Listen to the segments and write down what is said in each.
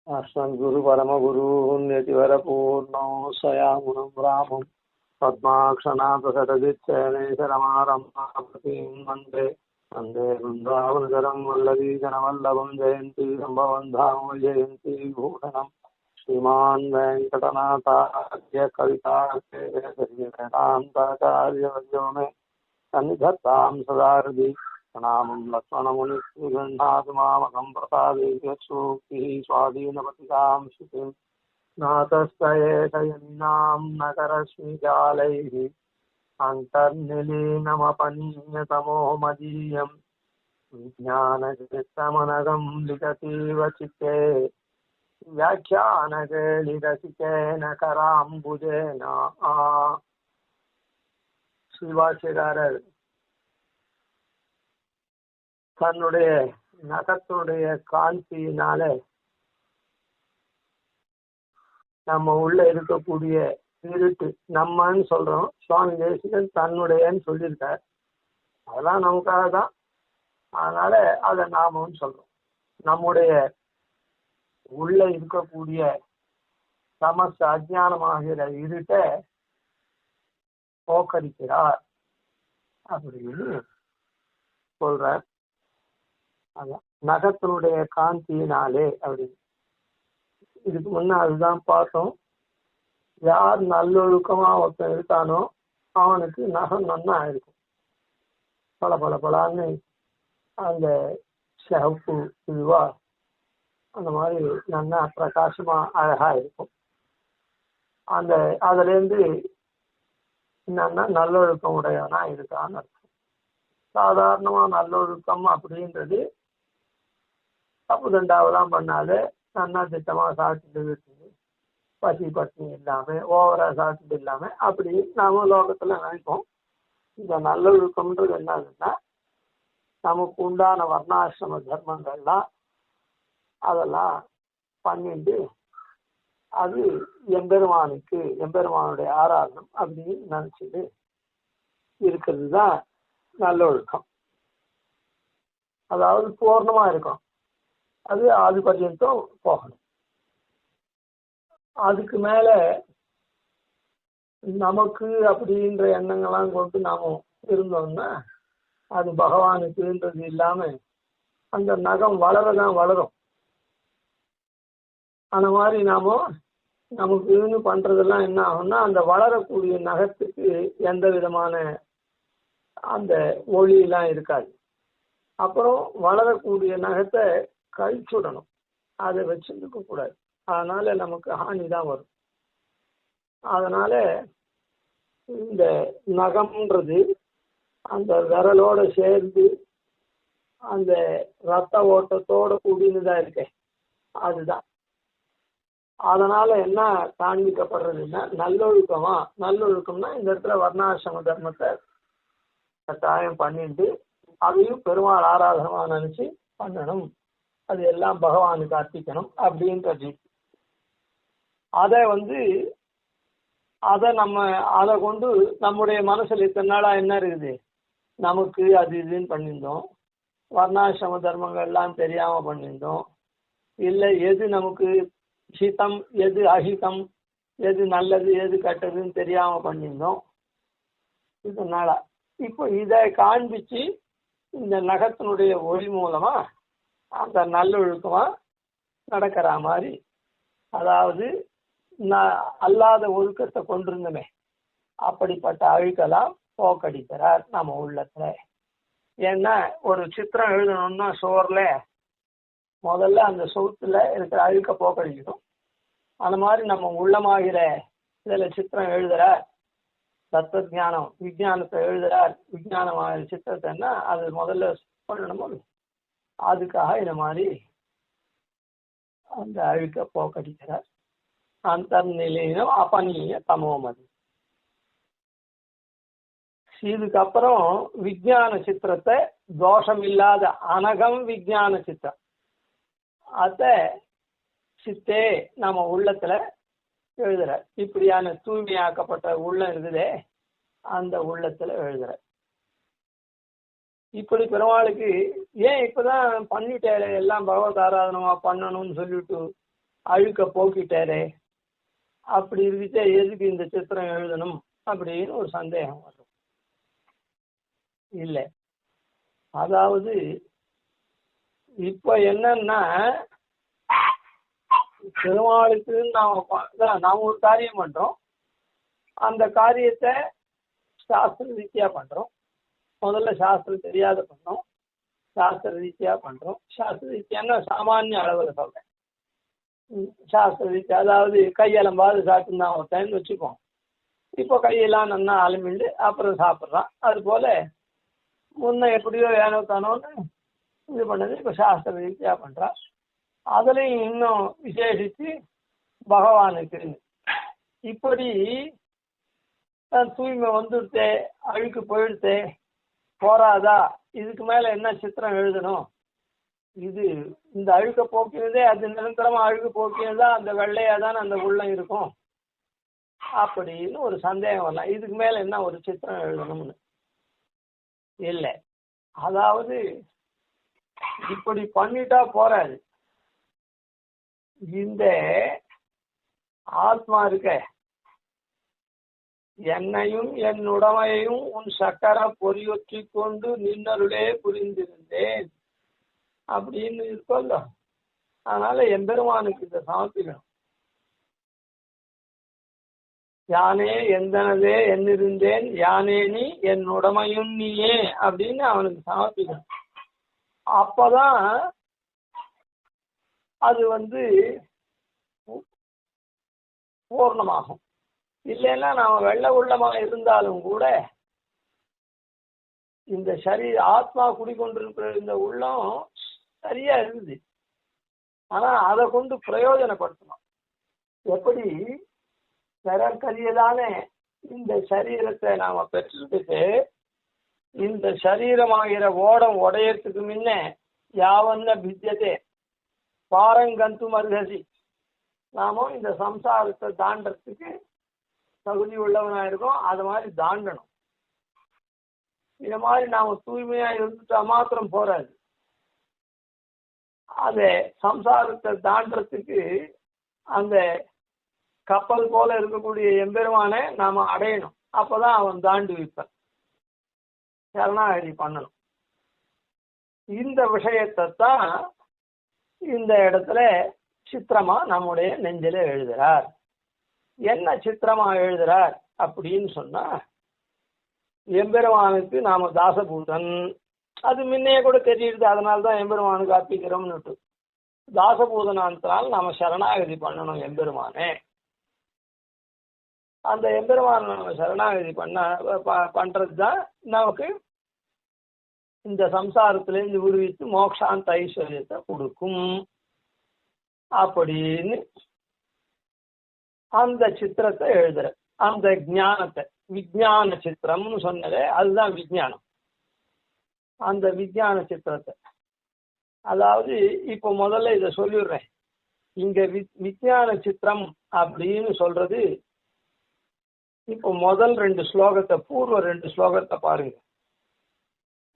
अस्मद्गुरु परमगुरून् यतिवरपूर्णौ स्वयामुनं रामं पद्माक्षनाथसटजित्सनेशरमारम्भापतिं वन्दे वन्दे वृन्दावनचरं वल्लवीजनवल्लभं जयन्ती सम्भवं धाम जयन्ती भूषणं श्रीमान् वेङ्कटनाथार्य कविताचार्यवर्यो मे सन्निधत्तां सदा हृदि प्रणामं लक्ष्मणमुनिगृह्णातु मामकं प्रसादेशोक्तिः स्वाधीनपतिकां श्रुतिं नातस्तयेषयन्नां नकरश्मिजालैः अन्तर्निलीनमपनीयतमो मदीयं विज्ञानचित्तमनघं लिखतीव चित्ते व्याख्यानकेलिरसिकेन कराम्बुजेन श्रीवाष्यकारர் தன்னுடைய நகத்தினுடைய காந்தியினால நம்ம உள்ள இருக்கக்கூடிய இருட்டு நம்மன்னு சொல்றோம். சுவாமி தேசிகன் தன்னுடையன்னு சொல்லியிருக்கார். அதெல்லாம் நமக்காக தான். அதனால அதை நாமன்னு சொல்றோம். நம்முடைய உள்ள இருக்கக்கூடிய சமஸ்த அஜ்ஞானமாகிற இருட்டை போக்கடிக்கிறார் அப்படின்னு சொல்றார். அதான் நகத்தினுடைய காந்தியினாலே அப்படின்னு. இதுக்கு முன்ன அதுதான் பார்த்தோம். யார் நல்லொழுக்கமா ஒருத்தன் இருக்கானோ அவனுக்கு நகம் நன்னா இருக்கும். பல பல பலான்னு அந்த சிவப்பு இதுவா அந்த மாதிரி நல்லா பிரகாசமா அழகா இருக்கும். அந்த அதுல இருந்து என்னன்னா நல்லொழுக்கம் உடையவனா இருக்கான்னு அர்த்தம். சாதாரணமா நல்லொழுக்கம் அப்படின்றது தப்பு தண்டாவெல்லாம் பண்ணாலே நல்லா திட்டமா சாப்பிட்டு விட்டு பசி பட்னி இல்லாம ஓவரா சாப்பிட்டு இல்லாம அப்படி நாம லோகத்துல நினைப்போம். இந்த நல்லொழுக்கம்ன்றது என்னதுன்னா நமக்கு உண்டான வர்ணாசிரம தர்மங்கள்லாம் அதெல்லாம் பண்ணிட்டு அது எம்பெருமானுடைய ஆராதனம் அப்படின்னு நினைச்சிட்டு இருக்கிறது தான் நல்லொழுக்கம். அதாவது பூர்ணமா இருக்கும். அது ஆதி பர்யந்தம் போகணும். அதுக்கு மேல நமக்கு அப்படின்ற எண்ணங்கள்லாம் கொண்டு நாம இருந்தோம்னா அது பகவானுக்குன்றது இல்லாம அந்த நகம் வளரதான் வளரும். அந்த மாதிரி நமக்குன்னு பண்றதெல்லாம் என்ன ஆகும்னா அந்த வளரக்கூடிய நகத்துக்கு எந்த விதமான அந்த ஒளியெல்லாம் இருக்காது. அப்புறம் வளரக்கூடிய நகத்தை கழிச்சுடணும். அதை வச்சுருக்க கூடாது. அதனால நமக்கு ஹானி தான் வரும். அதனால இந்த நகம்ன்றது அந்த விரலோட சேர்ந்து அந்த ரத்த ஓட்டத்தோட கூடினதா இருக்கே அதுதான். அதனால என்ன காண்பிக்கப்படுறதுன்னா நல்லொழுக்கம்னா இந்த இடத்துல வர்ணாசிரம தர்மத்தை கட்டாயம் பண்ணிட்டு அதையும் பெருமாள் ஆராதனமா நினைச்சு பண்ணணும். அது எல்லாம் பகவானுக்கு அர்ப்பிக்கணும் அப்படின்றது. அதை கொண்டு நம்முடைய மனசுல இத்தனை நாளா என்ன இருக்குது, நமக்கு அது இதுன்னு பண்ணியிருந்தோம். வர்ணாசிரம தர்மங்கள் எல்லாம் தெரியாம பண்ணியிருந்தோம். இல்லை எது நமக்கு ஹிதம் எது அஹிதம் எது நல்லது எது கெட்டதுன்னு தெரியாம பண்ணியிருந்தோம் இதனால. இப்போ இதை காண்பிச்சு இந்த நகத்தினுடைய ஒளி மூலமா அந்த நல்லொழுக்கமா நடக்கிற மாதிரி, அதாவது அல்லாத ஒழுக்கத்தை கொண்டிருந்தமே அப்படிப்பட்ட அழுக்கெல்லாம் போக்கடிக்கிறார் நம்ம உள்ளத்துல. ஏன்னா ஒரு சித்திரம் எழுதணும்னா சோர்ல முதல்ல அந்த சோத்துல இருக்கிற அழுக்க போக்கடிக்கணும். அந்த மாதிரி நம்ம உள்ளமாகிற இதுல சித்திரம் எழுதுறார், தத்துவஞானம் விஞ்ஞானத்தை எழுதுறார். விஞ்ஞானமாக சித்திரத்தைன்னா அது முதல்ல பண்ணணும். அதுக்காக இந்த மாதிரி அந்த அழுக்க போக்கடிக்கிறார். அந்தர்நிலையினம் அபனீய தமோமதி. இதுக்கப்புறம் விஞ்ஞான சித்திரத்தை தோஷம் இல்லாத அனகம் விஞ்ஞான சித்திரம் அத சித்தே நம்ம உள்ளத்துல எழுதுற. இப்படியான தூய்மையாக்கப்பட்ட உள்ளம் இருக்குதே அந்த உள்ளத்துல எழுதுற. இப்படி பெருமாளுக்கு ஏன் இப்பதான் பண்ணிட்டே எல்லாம் பகவத் ஆராதனமா பண்ணணும்னு சொல்லிட்டு அழுக்க போக்கிட்டாரே, அப்படி இருந்துச்சே எதுக்கு இந்த சித்திரம் எழுதணும் அப்படின்னு ஒரு சந்தேகம் வரும். இல்லை, அதாவது இப்ப என்னன்னா பெருமாளுக்கு நாம் ஒரு காரியம் பண்றோம். அந்த காரியத்தை சாஸ்திர ரீதியா பண்றோம். முதல்ல சாஸ்திரம் தெரியாத பண்ணோம், சாஸ்திர ரீதியா பண்றோம். சாஸ்திர ரீதியான சாமானிய அளவில் சொல்றேன். சாஸ்திர ரீதியா அதாவது கையெலம்பாது சாப்பிட்டு தான் ஒருத்தன்னு வச்சுப்போம். இப்போ கையெல்லாம் நல்லா அலமிண்டு அப்புறம் சாப்பிட்றான். அது போல முன்ன எப்படியோ ஏனோ தானோன்னு இது பண்ணது இப்போ சாஸ்திர ரீதியா பண்றான். அதுலயும் இன்னும் விசேஷித்து பகவானுக்கு இப்படி தூய்மை வந்துடுத்தே, அழுக்கு போயிடுத்தே, போராதா, இதுக்கு மேல என்ன சித்திரம் எழுதணும்? இது இந்த அழுக்க போக்கினதே அது நிரந்தரமா அழுக்கு போக்கினதா அந்த வெள்ளையா தானே அந்த உள்ளம் இருக்கும் அப்படின்னு ஒரு சந்தேகம் வரலாம். இதுக்கு மேல என்ன ஒரு சித்திரம் எழுதணும்னு. இல்லை, அதாவது இப்படி பண்ணிட்டா போறாது. இந்த ஆத்மா இருக்க, என்னையும் என் உடமையையும் உன் சக்கர பொறியொற்றி கொண்டு நின்னருளே புரிந்திருந்தேன் அப்படின்னு இருக்கோல்ல. அதனால எம்பெருமானுக்கு இதை சமர்ப்பிக்கணும். யானே எந்தனதே என்னிருந்தேன், யானே நீ என் உடமையும் நீயே அப்படின்னு அவனுக்கு சமர்ப்பிக்கணும். அப்பதான் அது பூர்ணமாகும். இல்லைன்னா நாம வெள்ள உள்ளமாக இருந்தாலும் கூட இந்த ஆத்மா குடிக்கொண்டிருக்கிற இந்த உள்ளம் சரியா இருக்குது. ஆனா அதை கொண்டு பிரயோஜனப்படுத்தணும். எப்படி பிறக்கரியதானே இந்த சரீரத்தை நாம பெற்றுக்கிட்டு இந்த சரீரமாகிற ஓடம் உடையறதுக்கு முன்ன யாவன்ன பித்தியதே பாரங்கந்து மருகசி, நாமும் இந்த சம்சாரத்தை தாண்டறதுக்கு தகுதி உள்ளவனா இருக்கும். அது மாதிரி தாண்டணும். இந்த மாதிரி நாம தூய்மையா இருந்துட்டா மாத்திரம் போறாது. அதை சம்சாரத்தை தாண்டறதுக்கு அந்த கப்பல் போல இருக்கக்கூடிய எம்பெருமானை நாம அடையணும். அப்பதான் அவன் தாண்டி வைப்பான். சரணாகதி பண்ணணும். இந்த விஷயத்தை தான் இந்த இடத்துல சித்திரமா நம்முடைய நெஞ்சில எழுதுறார். என்ன சித்திரமா எழுதுறார் அப்படின்னு சொன்னா, எம்பெருமானுக்கு நாம தாசபூதன், அது முன்னையே கூட தெரியுது. அதனால்தான் எம்பெருமானுக்கு அர்ப்பிக்கிறோம்னுட்டு. தாசபூதனாந்தால் நாம சரணாகதி பண்ணணும் எம்பெருமானே. அந்த எம்பெருமான நம்ம சரணாகதி பண்றதுதான் நமக்கு இந்த சம்சாரத்திலேருந்து விடுவித்து மோக்ஷாந்த ஐஸ்வர்யத்தை கொடுக்கும் அப்படின்னு அந்த சித்திரத்தை எழுதுற. அந்த ஞானத்தை விஞ்ஞான சித்திரம்னு சொன்னதே அதுதான் விஞ்ஞானம். அந்த விஞ்ஞான சித்திரத்தை, அதாவது இப்போ முதல்ல இதை சொல்லிடுறேன். இங்க விஞ்ஞான சித்திரம் அப்படின்னு சொல்றது, இப்போ முதல் 2 ஸ்லோகத்தை, பூர்வ 2 ஸ்லோகத்தை பாருங்க.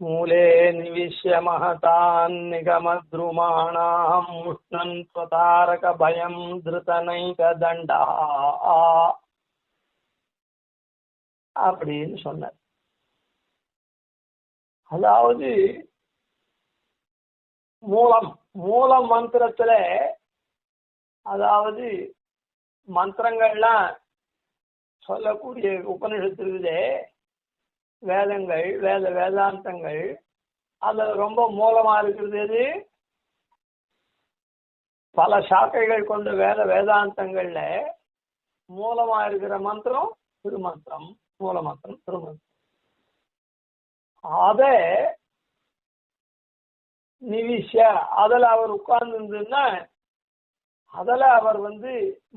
மூலே நிவிஷ்ய மகதான் நிகமத்ருமாணாம் முஷ்ணன் ஸ்வதாரக பயம் திருதனைக தண்டா அப்படின்னு சொன்னார். அதாவது மூல மந்திரத்துல, அதாவது மந்திரங்கள்லாம் சொல்லக்கூடிய உபநிஷத்துலே வேதங்கள், வேதாந்தங்கள், அதுல ரொம்ப மூலமா இருக்கிறது பல சாக்கைகள் கொண்ட வேதாந்தங்கள்ல மூலமா இருக்கிற மந்திரம் திருமந்திரம், மூல மந்திரம் திருமந்திரம். அத நிவிஷ அதுல அவர் உட்கார்ந்து இருந்ததுன்னா அதுல அவர்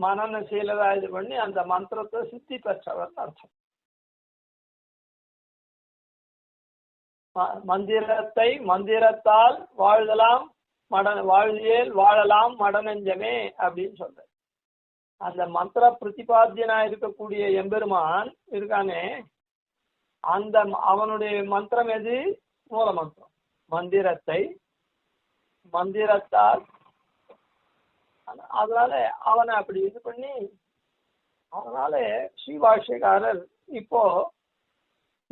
மனநசீலதா இது பண்ணி அந்த மந்திரத்தை சித்தி பெற்றவர் அர்த்தம். மந்திரத்தால் வாழ்தலாம் வாழ்வியல் வாழலாம் மடநெஞ்சமே அப்படின்னு சொல்ற. அந்த மந்திர பிரதிபாத்தியனா இருக்கக்கூடிய எம்பெருமான் இருக்கானே, அந்த அவனுடைய மந்திரம் எது? மூல மந்திரம். மந்திரத்தால் அதனால அவனை அப்படி இது பண்ணி, அதனால ஸ்ரீபாஷ்யக்காரர் இப்போ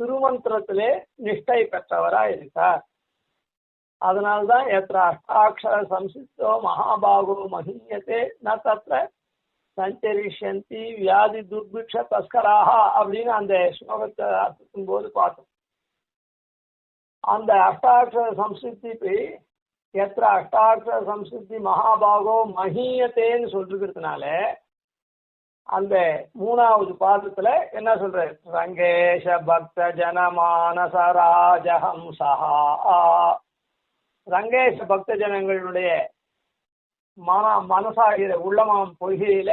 திருமந்திரத்திலே நிஷ்டை பெற்றவரா இருக்கார். அதனால்தான் எத்திர அஷ்டாட்சர சம்சித்தோ மகாபாகோ மஹீயத்தே ந தத்ர சஞ்சரிஷந்தி வியாதி துர்பிக்ஷ தஸ்கராக அப்படின்னு அந்த ஸ்லோகத்தை அர்த்தத்தின் போது பார்த்தோம். அந்த அஷ்டாட்சர சம்சித்தி எத்திர அஷ்டாட்சர சம்சித்தி மகாபாகோ மஹீயத்தேன்னு சொல்லிருக்கிறதுனால அந்த மூணாவது பாதத்துல என்ன சொல்ற, ரங்கேஷ பக்த ஜனமானச ராஜஹம்சா, ரங்கேஷ பக்த ஜனங்களுடைய மனசாகிற உள்ளமாம் பொய்கையில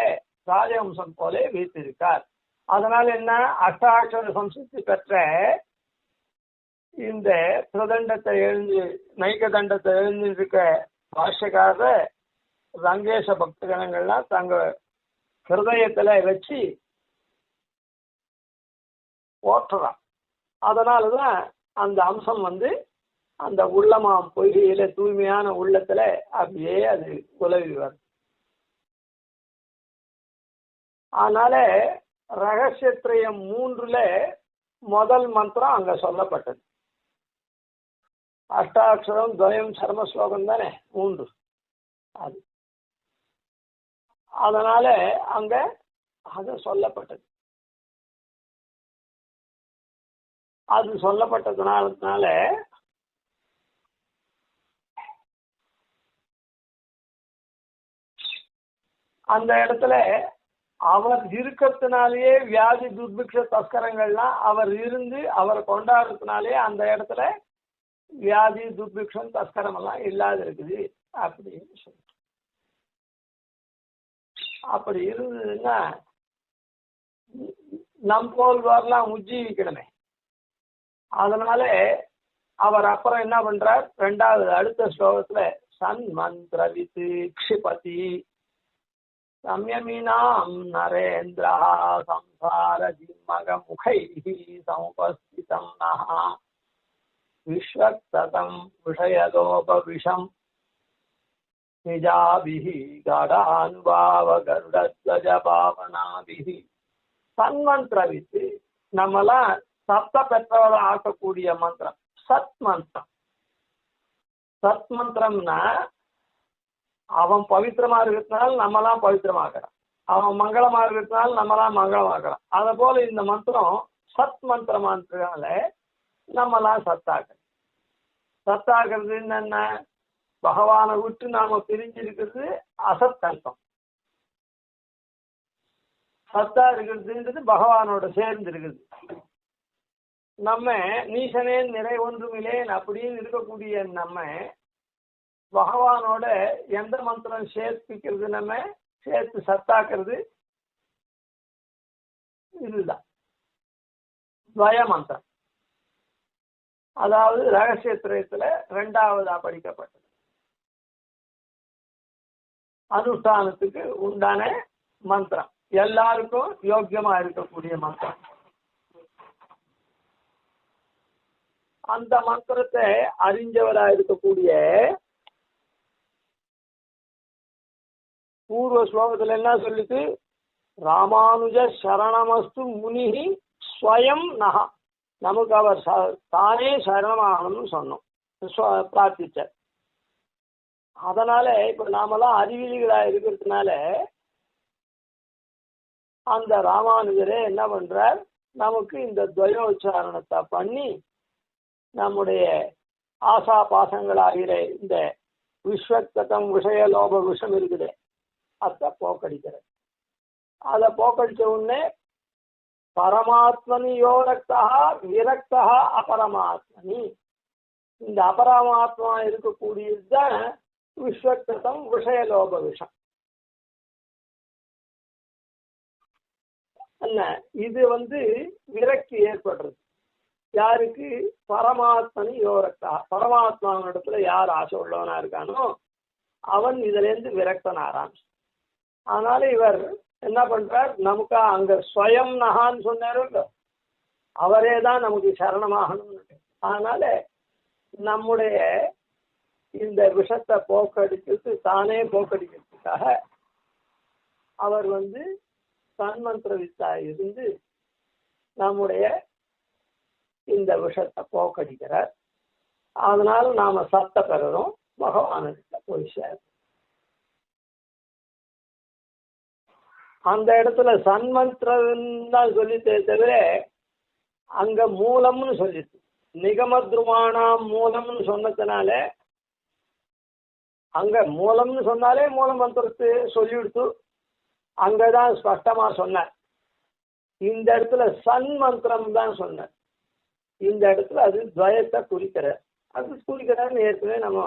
ராஜஹம்சம் போல வீட்டிருக்கார். அதனால என்ன, அஷ்டாட்சர சம்சித்தி பெற்ற இந்த பிரதண்டத்தை எழுந்து நைக்க தண்டத்தை எழுந்து இருக்க பாஷ்யக்காரர் ரங்கேஷ பக்த ஜனங்கள்லாம் தங்க ஹிருதயத்துல வச்சு போற்றுறான். அதனாலதான் அந்த அம்சம் அந்த உள்ளமாம் பொய்கையில தூய்மையான உள்ளத்துல அப்படியே அது உலவி வரும். அதனால ரகசியத்திரயம் 3ல முதல் மந்திரம் அங்க சொல்லப்பட்டது. அஷ்டாட்சரம் துவயம் சர்ம ஸ்லோகம் தானே 3 அது. அதனால அங்க அது சொல்லப்பட்டது. அது சொல்லப்பட்டதுனால அந்த இடத்துல அவர் இருக்கிறதுனாலேயே வியாதி துர்பிக்ஷ தஸ்கரங்கள்லாம் அவர் இருந்து அவரை கொண்டாடுறதுனாலே அந்த இடத்துல வியாதி துர்பிக்ஷம் தஸ்கரம் எல்லாம் இல்லாத இருக்குது அப்படின்னு சொல்லி. அப்படி இருந்ததுன்னா நம் போல்வார்லாம் உஜ்ஜீவிக்கணுமே. அதனால அவர் அப்புறம் என்ன பண்றார், 2வது அடுத்த ஸ்லோகத்துல சன்மந்திரவித்து க்ஷிபதி சம்யமினாம் நரேந்திரா சம்சார ஜிம்மக முகைஹி சமுபஸ்திதம் நஹா விஸ்வக்ததம் விஷயலோப விஷம் நிஜாபிஹி காடானுபாவ கருடத்வஜ பாவனாபிஹி. சன்மந்திரவித்து நம்மலாம் சத்த பெற்றவரை ஆக்கக்கூடிய மந்திரம் சத் மந்திரம். சத் மந்திரம்னா அவன் பவித்திரமா இருக்கிறதுனால நம்மலாம் பவித்திரமாக்குறான், அவன் மங்களமா இருக்கிறதுனால நம்மலாம் மங்களமாக்குறான். அத போல இந்த மந்திரம் சத் மந்திரமான்றதுனால நம்மலாம் சத்தாக்குறோம். சத்தாக்குறது என்ன, பகவானை விட்டு நாம பிரிஞ்சிருக்கிறது அசத்தல்பம். சத்தா இருக்கிறதுன்றது பகவானோட சேர்ந்து இருக்குது. நம்ம நீசனே நிறை ஒன்றுமில்லேன் அப்படின்னு இருக்கக்கூடிய நம்ம பகவானோட எந்த மந்திரம் சேர்த்துக்கிறது, நம்ம சேர்த்து சத்தாக்குறது இதுதான் துவய மந்திரம். அதாவது ரகசியத்திரயத்துல 2வதா படிக்கப்பட்டது. அனுஷ்டானத்துக்கு உண்டான மந்திரம், எல்லாருக்கும் யோக்கியமா இருக்கக்கூடிய மந்திரம். அந்த மந்திரத்தை அறிஞ்சவரா இருக்கக்கூடிய பூர்வ ஸ்லோகத்துல என்ன சொல்லிட்டு, ராமானுஜ சரணமஸ்து முனிஹி ஸ்வயம் நகா, நமக்கு அவர் தானே சரணமாகணும்னு சொன்னோம், பிரார்த்திச்சார். அதனால இப்ப நாமெல்லாம் அறிவிலிகளா இருக்கிறதுனால அந்த ராமானுஜரே என்ன பண்றார், நமக்கு இந்த துவயோச்சாரணத்தை பண்ணி நம்முடைய ஆசா பாசங்களாகிற இந்த விஸ்வத்தம் விஷய லோப விஷம் இருக்குது அதை போக்கடிக்கிற. அதை போக்கடிச்ச உடனே பரமாத்மனி யோரக்தா விரக்தா அபரமாத்மனி, இந்த அபரமாத்மா இருக்கக்கூடியதுதான் விஸ்வத்தம் விஷய லோப விஷம். என்ன இது விரக்தி ஏற்படுறது யாருக்கு, பரமாத்மனி யோரக்தா, பரமாத்மாவினிடத்துல யார் ஆசை உள்ளவனா இருக்கானோ அவன் இதுல இருந்து விரக்தனாரான். அதனால இவர் என்ன பண்றார், நமக்கு அங்க ஸ்வயம் நகான்னு சொன்னாரு, அவரே தான் நமக்கு சரணமாகணும். அதனால நம்முடைய இந்த விஷத்தை போக்கடிக்கிறது, தானே போக்கடிக்கிறதுக்காக அவர் சன்மந்திர வித்தா இருந்து நம்முடைய இந்த விஷத்தை போக்கடிக்கிறார். அதனால நாம சத்த பெறறோம், பகவானுக்கு போய் சேரும். அந்த இடத்துல சன்மந்திரம் தான் சொல்லித்தே தவிர அங்க மூலம்னு சொல்லிட்டு நிகமத்ருமானாம் மூலம்னு சொன்னதுனால அங்க மூலம்னு சொன்னாலே மூல மந்திரத்தை சொல்லிவிடுத்து அங்கதான் ஸ்பஷ்டமா சொன்ன. இந்த இடத்துல சன்மந்திரம் தான் சொன்ன. இந்த இடத்துல அது துவயத்தை குறிக்கிற. அது குறிக்கிறான்னு ஏற்கனவே நம்ம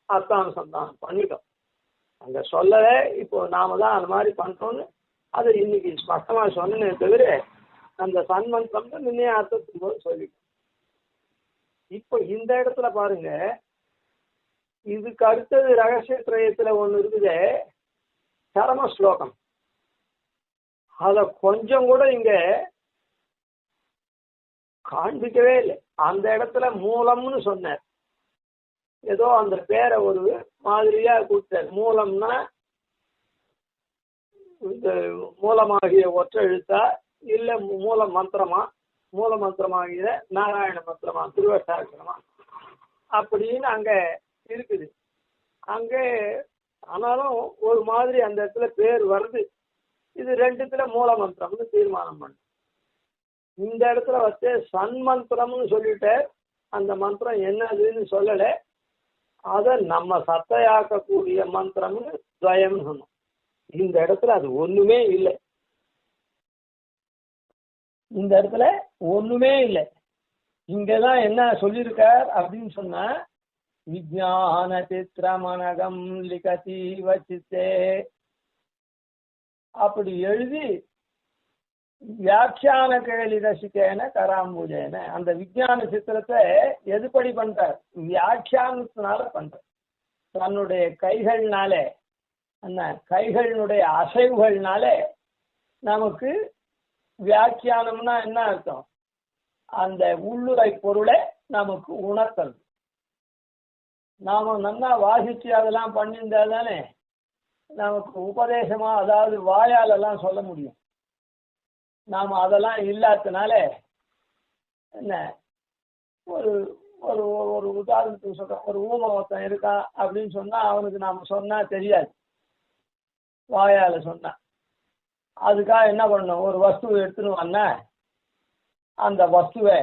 அர்த்தானுசந்தானம் பண்ணிட்டோம். அங்க சொல்லல, இப்போ நாம தான் அந்த மாதிரி பண்றோம்னு அது இன்னைக்கு ஸ்பஷ்டமா சொன்னே தவிர அந்த சன்மந்திரம் முன்னே அர்த்தத்துக்கு போது சொல்லிட்டோம். இப்போ இந்த இடத்துல பாருங்க, இதுக்கு அடுத்தது ரகசிய திரயத்துல ஒண்ணு இருக்குது, சரம ஸ்லோகம். அத கொஞ்சம் கூட இங்க காண்பிக்கவே இல்லை. அந்த இடத்துல மூலம்னு சொன்னார், ஏதோ அந்த பேரை ஒரு மாதிரியா கொடுத்தார். மூலம்னா இந்த மூலமாகிய ஒற்றை எழுத்தா இல்ல மூல மந்திரமா, மூல மந்திரமாகிற நாராயண மந்திரமா, திருவட்டாட்சரமா அப்படின்னு அங்க இருக்குது. அங்க ஆனாலும் ஒரு மாதிரி அந்த இடத்துல பேர் வருது. இது ரெண்டுத்துல மூல மந்திரம்னு தீர்மானம் பண்ணு. இந்த இடத்துல சன்மந்திரம்னு சொல்லிட்டு அந்த மந்திரம் என்னதுன்னு சொல்லல, அத நம்ம சத்தையாக்கக்கூடிய மந்திரம்னு துவயம்னு சொன்னோம். இந்த இடத்துல அது ஒண்ணுமே இல்லை. இந்த இடத்துல ஒண்ணுமே இல்லை. இங்கதான் என்ன சொல்லியிருக்கார் அப்படின்னு சொன்னா, விஜயான சித்திரமனகம் லிகதி வச்சித்தே அப்படி எழுதி வியாக்கியான கேலி ரசிக்கேன கராம்பூஜேன அந்த விஜயான சித்திரத்தை எதுபடி பண்றார்? வியாக்கியானத்தினால பண்ற. தன்னுடைய கைகள்னாலே, என்ன கைகளினுடைய அசைவுகள்னாலே நமக்கு வியாக்கியானம்னா என்ன அர்த்தம்? அந்த உள்ளுரை பொருளை நமக்கு உணர்த்தல். நாம நல்லா வாசிச்சு அதெல்லாம் பண்ணியிருந்தா தானே நமக்கு உபதேசமா, அதாவது வாயாலெல்லாம் சொல்ல முடியும். நாம அதெல்லாம் இல்லாதனால என்ன, ஒரு ஒரு ஒரு உதாரணத்துக்கு சொல்றோம், ஒரு ஊமை ஒருத்தன் இருக்கான் அப்படின்னு சொன்னா அவனுக்கு நாம சொன்னா தெரியாது, வாயால சொன்னா. அதுக்காக என்ன பண்ணணும்? ஒரு வஸ்துவை எடுத்துன்னு வந்தா அந்த வஸ்துவை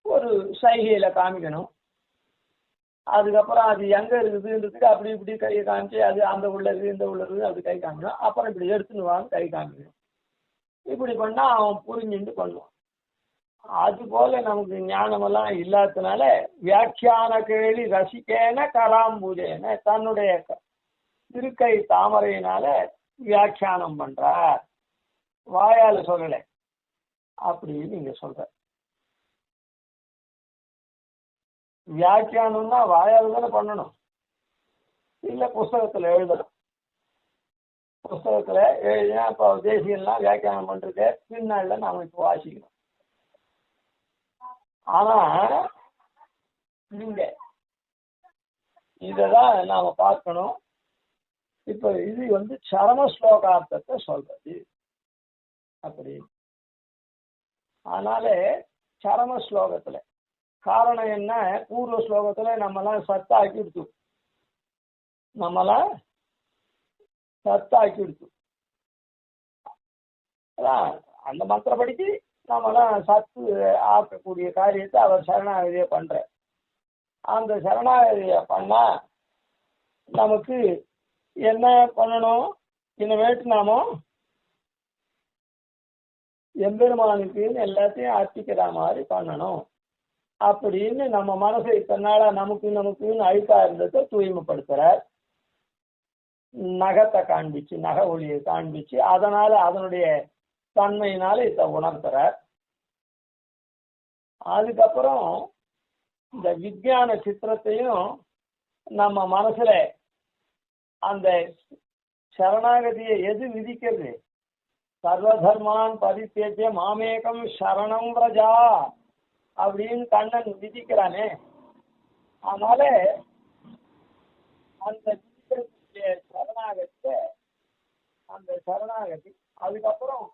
ஒரு சைகையில காமிக்கணும். அதுக்கப்புறம் அது எங்க இருக்குதுன்றதுக்கு அப்படி இப்படி கை காமிச்சு அது அந்த உள்ள இருக்குது இந்த உள்ள இருக்குது அப்படி கை காமிக்கணும். அப்புறம் இப்படி எடுத்துன்னு வாங்க கை காமிக்கணும். இப்படி பண்ணா அவன் புரிஞ்சுட்டு பண்ணுவான். அது போல நமக்கு ஞானமெல்லாம் இல்லாததுனால வியாக்கியான கேள்வி ரசிக்கேன கராம்பூஜேன தன்னுடைய திருக்கை தாமரையினால வியாக்கியானம் பண்றார், வாயால சொல்லலை அப்படின்னு நீங்க சொல்ற. வியாக்கியானம்னா வாயால தானே பண்ணணும், இல்ல புஸ்தகத்துல எழுதணும். புஸ்தகத்துல எழுதினா இப்போ தேசியெல்லாம் வியாக்கியானம் பண்றது பின்னால நாம இப்போ வாசிக்கணும். ஆனா நீங்க இததான் நாம பார்க்கணும். இப்ப இது சரம ஸ்லோகார்த்தத்தை சொல்றது அப்படி. அதனால சரம ஸ்லோகத்துல காரணம் என்ன? பூர்வ ஸ்லோகத்துல நம்மலாம் சத்தாக்கி எடுத்து அந்த மந்திரப்படிக்கு நம்மளாம் சத்து ஆக்கக்கூடிய காரியத்தை அவர் சரணாகதியை பண்ற. அந்த சரணாகதியை பண்ணா நமக்கு என்ன பண்ணணும்? இனிமேட்டு நாம எம்பெருமானுக்கு எல்லாத்தையும் அர்ப்பிக்கிற மாதிரி பண்ணணும் அப்படின்னு நம்ம மனசை தன்னால நமக்குன்னு அழுக்கா இருந்ததை தூய்மைப்படுத்துறார். நகத்தை காண்பிச்சு, நக ஒளியை காண்பிச்சு, அதனால அதனுடைய தன்மையினால இதை உணர்த்துறார். அதுக்கப்புறம் இந்த விஞ்ஞான சித்திரத்தையும் நம்ம மனசுல அந்த சரணாகதியை எது விதிக்கிறது? சர்வதர்மான் பரித்தேஜ்ய மாமேகம் சரணம் பிரஜா அப்படின்னு கண்ணன் விதிக்கிறானே. அதனால அந்த சரணாகத்தை அந்த சரணாகதி. அதுக்கப்புறம்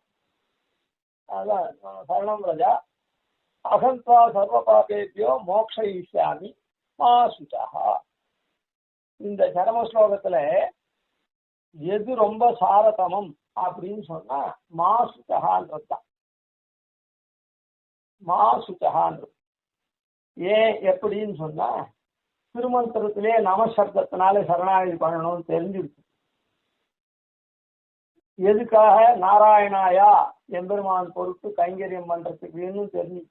அதான் சரணம் ரஜா அகந்த்வா சர்வ பாபேபியோ மோக்ஷயிஷ்யாமி மா சுச்சா. இந்த சரம ஸ்லோகத்துல எது ரொம்ப சாரதமம் அப்படின்னு சொன்னா மா சுச்சகான்றது தான். மா சுச்சகான்றது ஏன் எப்படின்னு சொன்னா திருமந்திரத்திலே நமசப்தத்தினால சரணாகதி பண்ணணும்னு தெரிஞ்சிருக்கு. எதுக்காக நாராயணாயா எம்பெருமான் பொறுத்து கைங்கரியம் பண்றதுக்குன்னு தெரிஞ்சு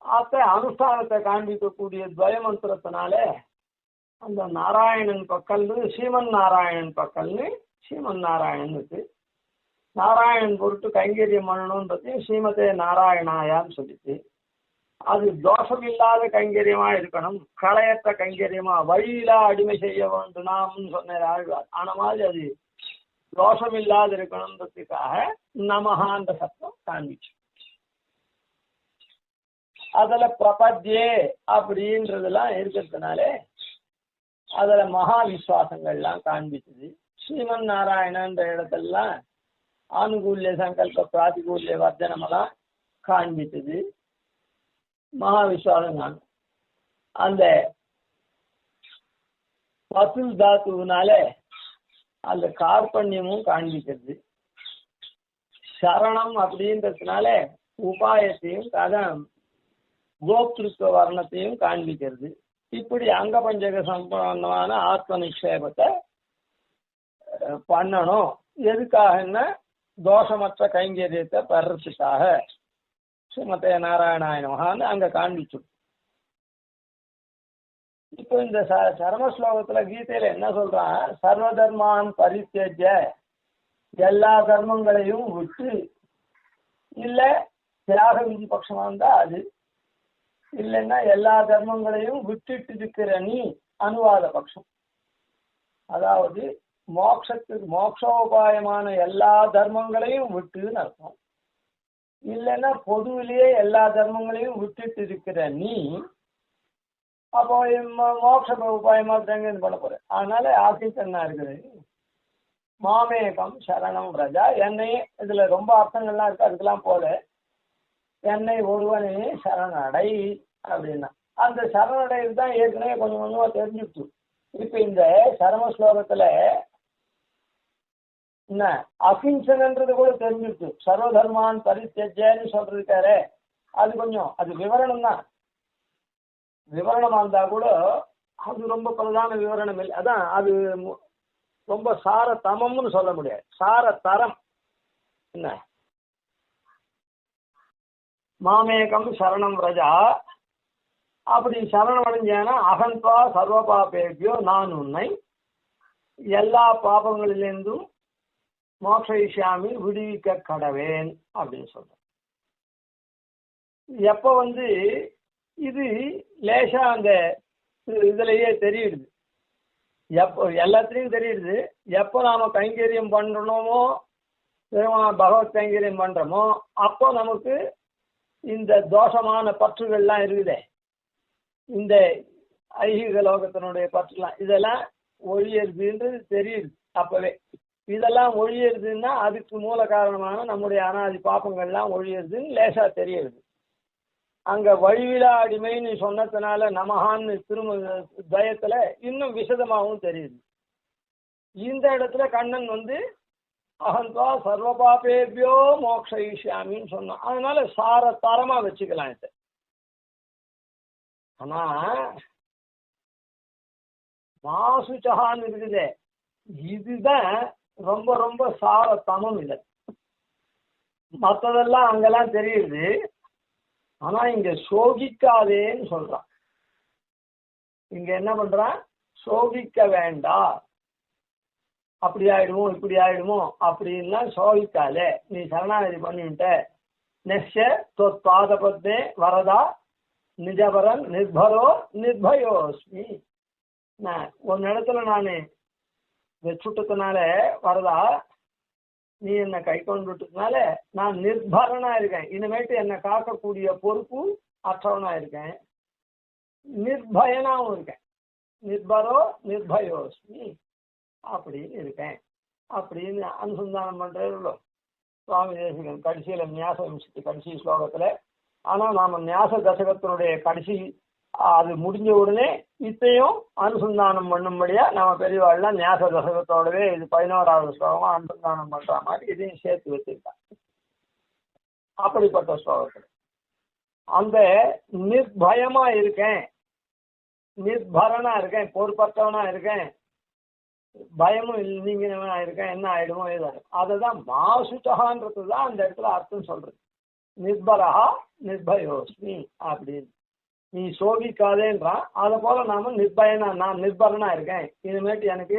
அத்த அனுஷ்டானத்தை காண்பிக்கக்கூடிய துவயமந்திரத்தினால அந்த நாராயணன் பக்கல்னு ஸ்ரீமன் நாராயணன் பக்கல்னு ஸ்ரீமன் நாராயணன் இருக்கு. நாராயணன் பொருட்டு கைங்கரியம் பண்ணணும்ன்றது ஸ்ரீமதே நாராயணாயான்னு சொல்லிட்டு அது தோஷம் இல்லாத கைங்கரியமா இருக்கணும், களையற்ற கைங்கரியமா வழியிலா அடிமை செய்ய வேண்டும் நாம்னு சொன்ன ஆழ்வார். ஆன மாதிரி அது தோஷம் இல்லாத இருக்கணும்ன்றதுக்காக நமஹான்ற சத்தம் காண்பிச்சு. அதுல பிரபத்யே அப்படின்றதெல்லாம் இருக்கிறதுனால அதுல மகா விசுவாசங்கள்லாம் காண்பிச்சது. ஸ்ரீமன் நாராயணன்ற இடத்தெல்லாம் ஆனுகூல்ய சங்கல்ப பிராதிகூல்ய வர்ஜனமெல்லாம் காண்பிச்சது. மகா விஸ்வாசம் தான். அந்த பசுல் தாத்துனால அந்த கார்பண்யமும் காண்பிக்கிறது. சரணம் அப்படின்றதுனால உபாயத்தையும் அதான் கோப்திருத்துவ வர்ணத்தையும் காண்பிக்கிறது. இப்படி அங்க பஞ்சக சம்பந்தமான ஆத்ம நிக்ஷேபத்தை பண்ணணும். எதுக்காகன்னா தோஷமற்ற கைங்கரியத்தை பெறறதுக்காக ஸ்ரீமதே நாராயணாய நமஹான்னு அங்க காண்பிச்சு. இப்போ இந்த சரம ஸ்லோகத்துல கீதையில என்ன சொல்றான், சர்வ தர்மான் பரித்யஜ, எல்லா தர்மங்களையும் விட்டு, இல்ல தியாக விதி பட்சமா இருந்தா அது, இல்லைன்னா எல்லா தர்மங்களையும் விட்டுட்டு இருக்கிற நீ அனுவாத பட்சம். அதாவது மோட்சத்துக்கு மோட்சோபாயமான எல்லா தர்மங்களையும் விட்டுன்னு அர்த்தம். இல்லைன்னா பொதுவிலேயே எல்லா தர்மங்களையும் விட்டுட்டு இருக்கிற நீ அப்போ மோட்ச உபாயமா தங்க பண்ண போற. அதனால ஆசித்தன்னா இருக்குது மாமேகம் சரணம் ரஜா. என்னை இதுல ரொம்ப அர்த்தங்கள்லாம் இருக்கு, அதுக்கெல்லாம் போல என்னை ஒருவனே சரணடை அப்படின்னா அந்த சரணடைவு தான் ஏற்கனவே கொஞ்சம் கொஞ்சமா தெரிஞ்சுட்டு. இப்ப இந்த சரம ஸ்லோகத்துல என்ன அகிம்சன்ன்றது கூட தெரிஞ்சுட்டு சர்வதர்மான் பரித்யஜன்னு சொல்றதுக்காரு அது கொஞ்சம் அது விவரணம் தான். விவரணமா இருந்தா கூட அது ரொம்ப பிரதான விவரணம் இல்லை. அதான் அது ரொம்ப சார தமம்னு சொல்ல முடியாது, சார தரம். என்ன மாமேகம் சரணம் ரஜா, அப்படி சரணம் அடைஞ்சானா அகந்த்வா சர்வ பாபேபியோ, நான் உன்னை எல்லா பாபங்களிலிருந்தும் மோக்ஷயிஷ்யாமி விடுவிக்க கடவேன் அப்படின்னு சொல்றேன். எப்ப இது லேசா அந்த இதுலயே தெரியுது, எப்போ எல்லாத்துலயும் தெரியுது. எப்போ நாம கைங்கரியம் பண்றோமோ பகவத் கைங்கரியம் பண்றோமோ அப்போ நமக்கு இந்த தோஷமான பற்றுகள்லாம் இருக்குதே, இந்த ஐகிக லோகத்தினுடைய பற்றுலாம் இதெல்லாம் ஒழியறதுன்றது தெரியுது. அப்பவே இதெல்லாம் ஒழியறதுன்னா அதுக்கு மூல காரணமான நம்முடைய அனாதி பாப்பங்கள்லாம் ஒழியறதுன்னு லேசா தெரியுது. அங்க வழிவிழா அடிமைன்னு சொன்னதுனால நமஹான்னு திரும்ப துவயத்துல இன்னும் விசதமாகவும் தெரியுது. இந்த இடத்துல கண்ணன் அகந்த்வா சர்வ பாபேபியோ மோக்ஷயிஷ்யாமின்னு சொன்னான். அதனால சார தரமா வச்சுக்கலாம் இது. ஆனா மாசுச்சகான்னு இருக்குதே, இதுதான் ரொம்ப ரொம்ப சார தமம் இல்லை. மற்றதெல்லாம் அங்கெல்லாம் தெரியுது, ஆனா இங்க சோகிக்காதேன்னு சொல்றான். இங்க என்ன பண்றான், சோகிக்க வேண்டாம், அப்படி ஆயிடுமோ இப்படி ஆயிடுமோ அப்படின்லாம் சோகிக்காதே, நீ சரணாகதி பண்ணிவிட்ட. நெஷ்ய தொத்பாதபத்மே வரதா நிஜபரன் நிர்பரோ நிர்பயோஸ்மி. ஒரு இடத்துல நான் வச்சுட்டதுனால வரதா நீ என்னை கை கொண்டுட்டதுனால நான் நிர்பரனா இருக்கேன். இனிமேட்டு என்னை காக்கக்கூடிய பொறுப்பு அற்றவனா இருக்கேன், நிர்பயனாவும் இருக்கேன். நிர்பரோ நிர்பயோஸ்மி. அப்படின்னு இருக்கேன் அப்படின்னு அனுசந்தானம் பண்றீங்களோ சுவாமி தேசிகன் கடைசியில நியாச விம்சத்தி கடைசி ஸ்லோகத்துல. ஆனா நாம நியாச தசகத்தினுடைய கடைசி அது முடிஞ்ச உடனே இத்தையும் அனுசந்தானம் பண்ணும்படியா நம்ம பெரியவாள்லாம் நியாச தசகத்தோடவே இது 11வது ஸ்லோகமா அனுசந்தானம் பண்ற மாதிரி இதையும் சேர்த்து வச்சிருக்காங்க. அப்படிப்பட்ட ஸ்லோகத்துல அந்த நிர்பயமா இருக்கேன், நிர்பரனா இருக்கேன், பொறுப்பற்றவனா இருக்கேன், பயமும் இல்லைங்கவனா இருக்கேன், என்ன ஆயிடுமோ ஏதாயிடும். அதுதான் மாசுச்சகான்றதுதான் அந்த இடத்துல அர்த்தம் சொல்றது. நிர்பரஹா நிர்பயோஸ்மி அப்படின்னு நீ சோபிக்காதேன்றான். அதை போல நாம நிர்பயனா நான் நிர்பரனா இருக்கேன், இனிமேட்டு எனக்கு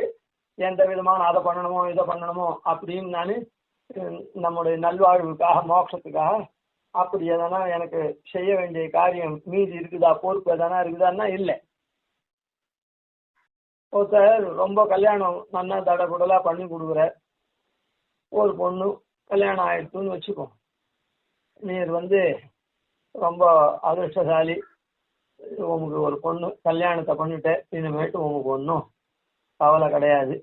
எந்த விதமான அதை பண்ணணுமோ இதை பண்ணணுமோ அப்படின்னு நான் நம்முடைய நல்வாழ்வுக்காக மோட்சத்துக்காக அப்படி எதனா எனக்கு செய்ய வேண்டிய காரியம் மீதி இருக்குதா, பொறுப்பு எதனா இருக்குதான்னா இல்லை. ஒருத்தர் ரொம்ப கல்யாணம் நல்லா தடகுடலா பண்ணி கொடுக்குற ஒரு பொண்ணு கல்யாணம் ஆயிடுச்சுன்னு வச்சுக்கோ. நீர் ரொம்ப அதிர்ஷ்டசாலி, உமக்கு ஒரு பொண்ணு கல்யாணத்தை பண்ணிட்டு இனிமேட்டு உமக்கு ஒன்றும் கவலை கிடையாது,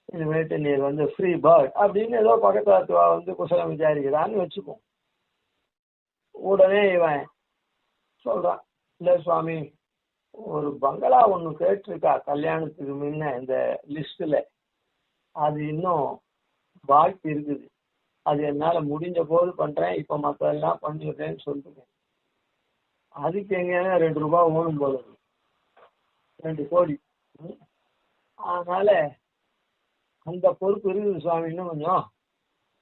இனிமேட்டு நீர் ஃப்ரீ பேர்ட் அப்படின்னு ஏதோ பக்கத்து குசலம் விசாரிக்கிறான்னு வச்சுப்போம். உடனே இவன் சொல்றான், இல்லை சுவாமி ஒரு பங்களா ஒன்று கேட்டிருக்கா கல்யாணத்துக்கு முன்ன இந்த லிஸ்ட்ல, அது இன்னும் பாக்கி இருக்குது, அது என்னால முடிஞ்ச போது பண்றேன், இப்ப மற்றெல்லாம் பண்ணிடுறேன்னு சொல்லிருக்கேன். அதுக்கு எங்கன்னா 2 ரூபாய் ஓடும் போது 2 கோடி. அதனால அந்த பொறுப்பு இருக்குது சுவாமி, இன்னும் கொஞ்சம்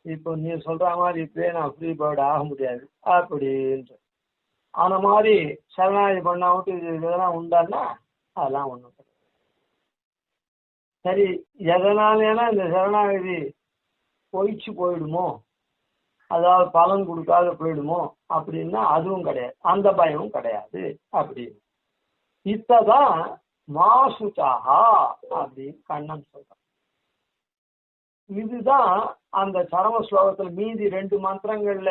இப்போ நீ சொல்ற மாதிரி இப்பயே நான் ஃப்ரீ பேர்டு ஆக முடியாது அப்படின்ற. அந்த மாதிரி சரணாகி பண்ணாவிட்டு இதெல்லாம் உண்டான்னா அதெல்லாம் ஒன்றும் கிடையாது. சரி, எதனாலேனா இந்த சரணாகதி பொய்ச்சு போயிடுமோ, அதாவது பலன் கொடுக்காத போயிடுமோ அப்படின்னா அதுவும் கிடையாது, அந்த பயமும் கிடையாது அப்படின்னு. இத்ததான் மாசுச்சாகா அப்படின்னு கண்ணன் சொல்றான். இதுதான் அந்த சரம ஸ்லோகத்துல மீதி 2 மந்திரங்கள்ல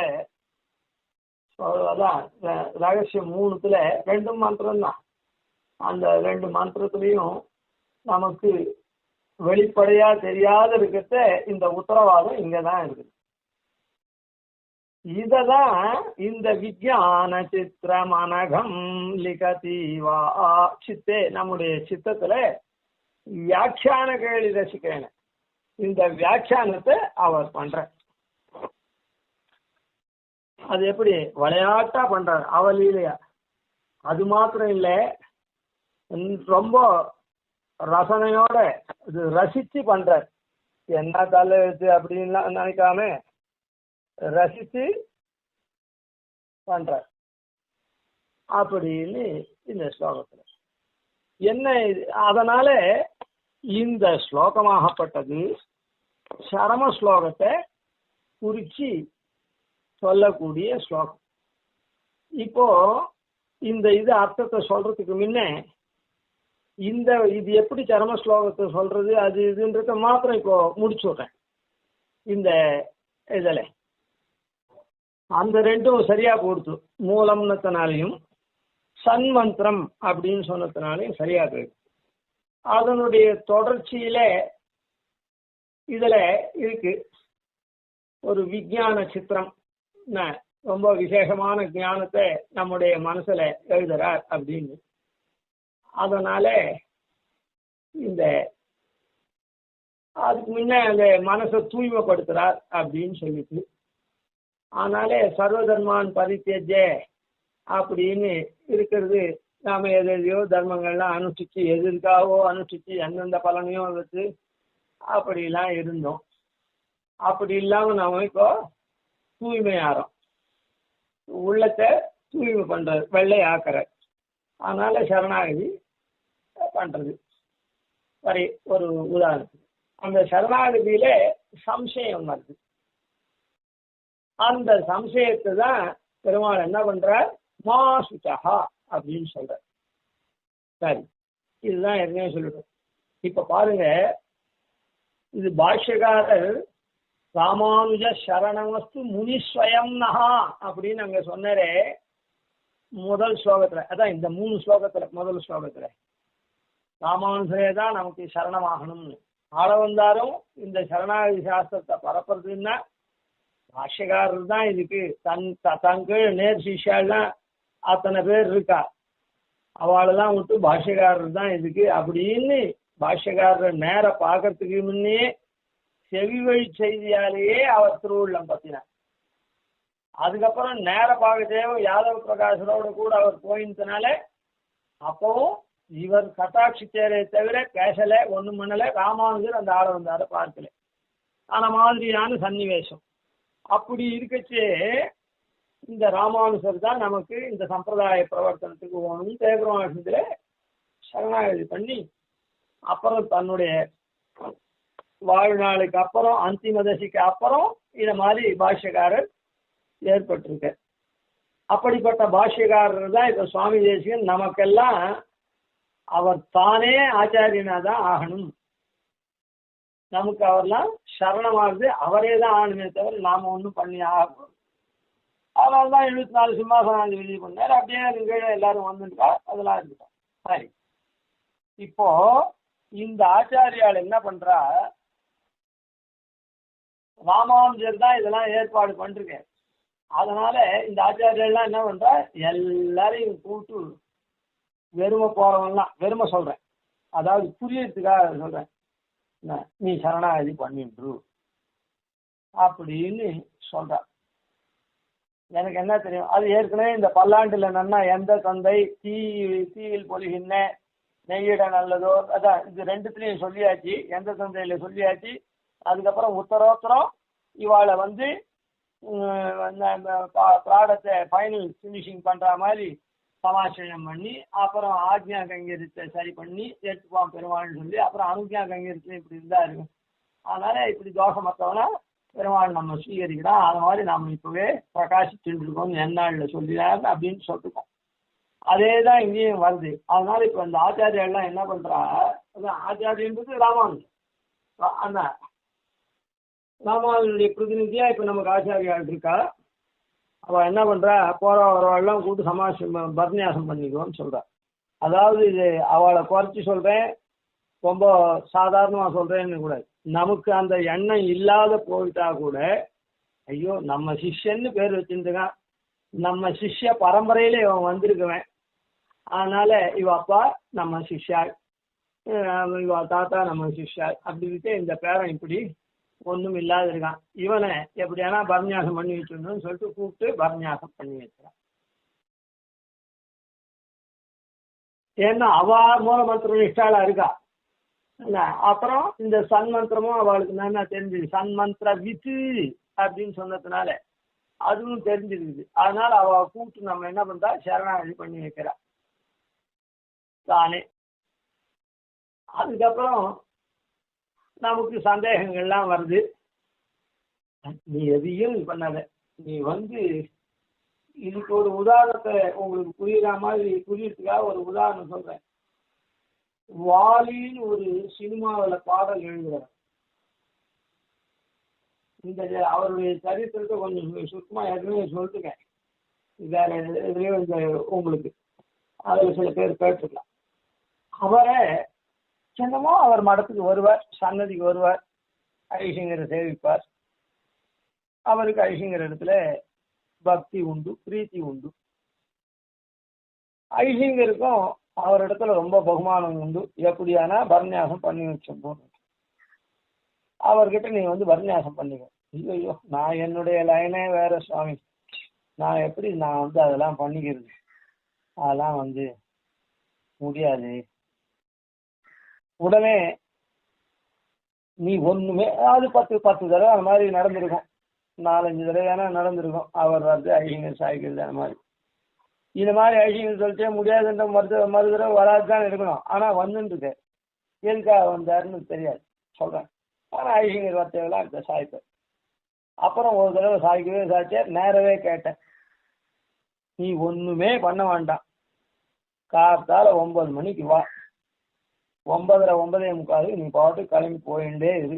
அதான் ரகசியம் 3த்துல 2 மந்திரம் தான். அந்த 2 மந்திரத்திலையும் நமக்கு வெளிப்படையா தெரியாத இருக்கிறத இந்த உத்தரவாதம் இங்கதான் இருக்குது. இததான் இந்த விஞ்ஞான சித்திரம் அனகம் லிகதீவா சித்தே நம்முடைய சித்தத்துல வியாக்கியான கேள்வி ரசிக்கிறேன். இந்த வியாக்கியானத்தை அவர் பண்ற அது எப்படி விளையாட்டா பண்றாரு அவலீலையா. அது மாத்திரம் இல்ல, ரொம்ப ரசனையோட இது ரசிச்சு பண்றார். என்ன தலை வச்சு அப்படின்லாம் நினைக்காம ரசிச்சு பண்றார் அப்படின்னு இந்த ஸ்லோகத்துல என்ன. அதனால இந்த ஸ்லோகமாகப்பட்டது சரம ஸ்லோகத்தை குறிச்சு சொல்லக்கூடிய ஸ்லோகம். இப்போ இந்த இது அர்த்தத்தை சொல்றதுக்கு முன்ன இது எப்படி சரம ஸ்லோகத்தை சொல்றது அது இதுன்றத மாத்திரம் இப்போ முடிச்சு விடுறேன். இந்த இதுல அந்த 2ம் சரியா போடுது. மூலம்னத்தினாலையும் சன்மந்திரம் அப்படின்னு சொன்னதுனாலையும் சரியா போயிடுது. அதனுடைய தொடர்ச்சியில இதுல இருக்கு ஒரு விஞ்ஞான சித்திரம், ரொம்ப விசேஷமான ஞானத்தை நம்முடைய மனசுல எழுதுறார் அப்படின்னு. அதனால இந்த அதுக்கு முன்ன அந்த மனசை தூய்மைப்படுத்துறார் அப்படின்னு சொல்லிட்டு, அதனாலே சர்வதர்மான் பரித்தியஜ்ய அப்படின்னு இருக்கிறது. நாம எதையோ தர்மங்கள்லாம் அனுஷ்டிச்சு எதற்காகவோ அனுஷ்டிச்சு எந்தெந்த பலனையும் வச்சு அப்படிலாம் இருந்தோம். அப்படி இல்லாம நாம இப்போ தூய்மையாறோம், உள்ளத்தை தூய்மை பண்றது, வெள்ளை ஆக்கிற. அதனால சரணாகதி பண்றது. சரி, ஒரு உதாரணத்துக்கு அந்த சரணாகதியில சம்சயம் வருது. அந்த சம்சயத்தை தான் பெருமாள் என்ன பண்றார், மாசுச்சகா அப்படின்னு சொல்ற. சரி, இதுதான் ஏற்கனவே சொல்லிட்டோம். இப்ப பாருங்க, இது பாஷ்யகாரர் ராமானுஜ சரணமஸ்து முனிஸ்வயம் நகா அப்படின்னு அங்க சொன்னாரே முதல் ஸ்லோகத்துல. அதான் இந்த 3 ஸ்லோகத்துல முதல் ஸ்லோகத்துல ராமானுஜரே தான் நமக்கு சரணமாகணும்னு. ஆளவந்தாரும் இந்த சரணாகதி சாஸ்திரத்தை பரப்புறதுன்னா பாஷ்யக்காரர் தான் இதுக்கு தங்கு நேர் சிஷ்யாலாம் அத்தனை பேர் இருக்கா, அவளெல்லாம் விட்டு பாஷ்யக்காரர் தான் இதுக்கு அப்படின்னு பாஷ்யக்காரர் நேர பார்க்கறதுக்கு முன்னே செவி வழி செய்தியாலேயே அவர் திருவுள்ளம் பத்தினார். அதுக்கப்புறம் நேர பார்க்க தேவை யாதவ பிரகாசரோட கூட அவர் போயினதுனால அப்பவும் இவர் கட்டாட்சிச்சேரை தவிர பேசல, ஒண்ணும் பண்ணல. ராமானுஜர் அந்த ஆள வந்தார பார்க்கல. ஆன மாதிரியான சன்னிவேசம். அப்படி இருக்கச்சே இந்த ராமானுஜர் தான் நமக்கு இந்த சம்பிரதாய பிரவர்த்தனத்துக்கு போகணும்னு தேவரமாசத்துல சரணாகதி பண்ணி அப்புறம் தன்னுடைய வாழ்நாளுக்கு அப்புறம் அந்திம தசிக்கு அப்புறம் இத மாதிரி பாஷ்யக்காரர் ஏற்பட்டிருக்க. அப்படிப்பட்ட பாஷ்யக்காரர் தான் இப்ப சுவாமி தேசிகன் நமக்கெல்லாம் அவர் தானே ஆச்சாரியனா தான் ஆகணும், நமக்கு அவர்லாம் சரணமாகுது அவரே தான் ஆகணுமே தவிர நாம ஒன்றும் பண்ணி ஆகணும். அதனால்தான் 74 சிம்மாசனாதி விதி பண்ணார். அப்படியே கீழே எல்லாரும் வந்துட்டா அதெல்லாம் இருக்கட்டும். சரி, இப்போ இந்த ஆச்சாரியால் என்ன பண்றா, ராமானுஜர் தான் இதெல்லாம் ஏற்பாடு பண்ணிருக்கேன். அதனால இந்த ஆச்சாரியெல்லாம் என்ன பண்றா, எல்லாரையும் கூட்டு வெறுமை போறவன்லாம், வெறுமை சொல்றேன் அதாவது புரியறதுக்காக சொல்றேன், நீ சரணாகதி பண்ணிட்டு அப்படின்னு சொல்ற. எனக்கு என்ன தெரியும், அது ஏற்கனவே இந்த பல்லாண்டுல நன்னா எந்த தந்தை தீயில் பொலிகின்ற நெய்யிட நல்லதோ, அதான் இது ரெண்டுத்துலையும் சொல்லியாச்சு, எந்த தந்தையில சொல்லியாச்சு. அதுக்கப்புறம் உத்தரோத்தரம் இவாளை வந்து ப்ராடக்டை ஃபைனல் ஃபினிஷிங் பண்ற மாதிரி சமாச்சயம் பண்ணி அப்புறம் ஆக்ஞா கைங்கரியத்தை சரி பண்ணி எடுத்துப்பான் பெருமாள்னு சொல்லி அப்புறம் அனுஜா கைங்கரியத்துல இப்படி இருந்தா இருக்கும். அதனால இப்படி தோஷமற்றவனா பெருமாள் நம்ம ஸ்வீகரிக்கிறோம், அது மாதிரி நம்ம இப்பவே பிரகாசிச்சுட்டு இருக்கோம் எந்நாளில் சொல்லிடாரு அப்படின்னு சொல்லிருக்கோம். அதே தான் இங்கேயும் வருது. அதனால இப்ப இந்த ஆச்சாரியெல்லாம் என்ன பண்றா, ஆச்சாரியன்றது ராமானுஜன், அந்த ராமானுஜனுடைய பிரதிநிதியா இப்ப நமக்கு ஆச்சாரியால் இருக்கா. அவ என்ன பண்றா, போற வரவாள்லாம் கூட்டு சமாசம் பர்நியாசம் பண்ணிக்குவோன்னு சொல்றா. அதாவது இது அவளை குறைச்சி சொல்றேன், ரொம்ப சாதாரணமா சொல்றேன்னு கூட, நமக்கு அந்த எண்ணம் இல்லாத போயிட்டா கூட ஐயோ நம்ம சிஷ்யன்னு பேர் வச்சிருந்துக்கான், நம்ம சிஷ்ய பரம்பரையில இவன் வந்திருக்குவேன், அதனால இவ அப்பா நம்ம சிஷ்யாள், இவ தாத்தா நம்ம சிஷ்யாள் அப்படின்ட்டு இந்த பேரன் இப்படி ஒன்றும் இல்லாத இருக்கான், இவனை எப்படியானா பரநியாசம் பண்ணி வச்சிருந்தோம்னு சொல்லிட்டு கூப்பிட்டு பரநியாசம் பண்ணி வைக்கிறான். ஏன்னா அவ மூலமந்திர நிஷ்டாளா இருக்கா. அப்புறம் இந்த சன்மந்திரமும் அவளுக்கு என்ன தெரிஞ்சுது, சன்மந்திர வித்து அப்படின்னு சொன்னதுனால அதுவும் தெரிஞ்சிருக்குது. அதனால அவ கூப்பிட்டு நம்ம என்ன பண்றா, சரணாகதி பண்ணி வைக்கிறா தானே. அதுக்கப்புறம் நமக்கு சந்தேகங்கள்லாம் வருது, நீ எதையும் பண்ணாத, நீ வந்து இதுக்கு ஒரு உதாரணத்தை உங்களுக்கு புரியுற மாதிரி புரியறதுக்காக ஒரு உதாரணம் சொல்றேன். வாலின்னு ஒரு சினிமாவில் பாடல் எழுதுகிறார். இந்த அவருடைய சரித்திரத்தை கொஞ்சம் சுத்தமா ஏற்கனவே சொல்லிட்டுக்கேன், வேற இதுலயும் இந்த உங்களுக்கு அதில் சில பேர் கேட்டுக்கலாம். அவரை சின்னமோ அவர் மடத்துக்கு வருவார், சன்னதிக்கு வருவார், ஐசிங்கரை சேவிப்பார். அவருக்கு ஐசிங்கர் இடத்துல பக்தி உண்டு, பிரீத்தி உண்டு. ஐசிங்கருக்கும் அவர் இடத்துல ரொம்ப பகுமானம் உண்டு. எப்படியானா பரநியாசம் பண்ணி வச்சோம், அவர்கிட்ட நீ வந்து பரநியாசம் பண்ணிக்க. ஐயோ நான் என்னுடைய லைனே வேற சுவாமி, நான் எப்படி நான் வந்து அதெல்லாம் பண்ணிக்கிறது, அதெல்லாம் வந்து முடியாது. உடனே நீ ஒண்ணுமே, அது 10 தடவை அந்த மாதிரி நடந்திருக்கும், 4-5 தடவை ஏன்னா நடந்திருக்கும். அவர் வந்து ஐசிங்கர் சாய்க்கிறது அந்த மாதிரி, இந்த மாதிரி ஐசிங்கர் சொல்லிட்டே முடியாதுன்ற மறு தடவை வராதுதான் இருக்கணும். ஆனா வந்துருக்கு எதுக்காக வந்தாருன்னு தெரியாது சொல்றேன். ஆனா ஐசிங்கர் வார்த்தைகளாம் இருக்க சாய்ப்பார். அப்புறம் ஒரு தடவை சாய்க்கவே சாய்ச்சார். நேரவே கேட்டேன், நீ ஒண்ணுமே பண்ண வேண்டாம், காத்தால 9 மணிக்கு வா, 9:30 நீ பாட்டு கிளம்பி போயிட்டே இரு.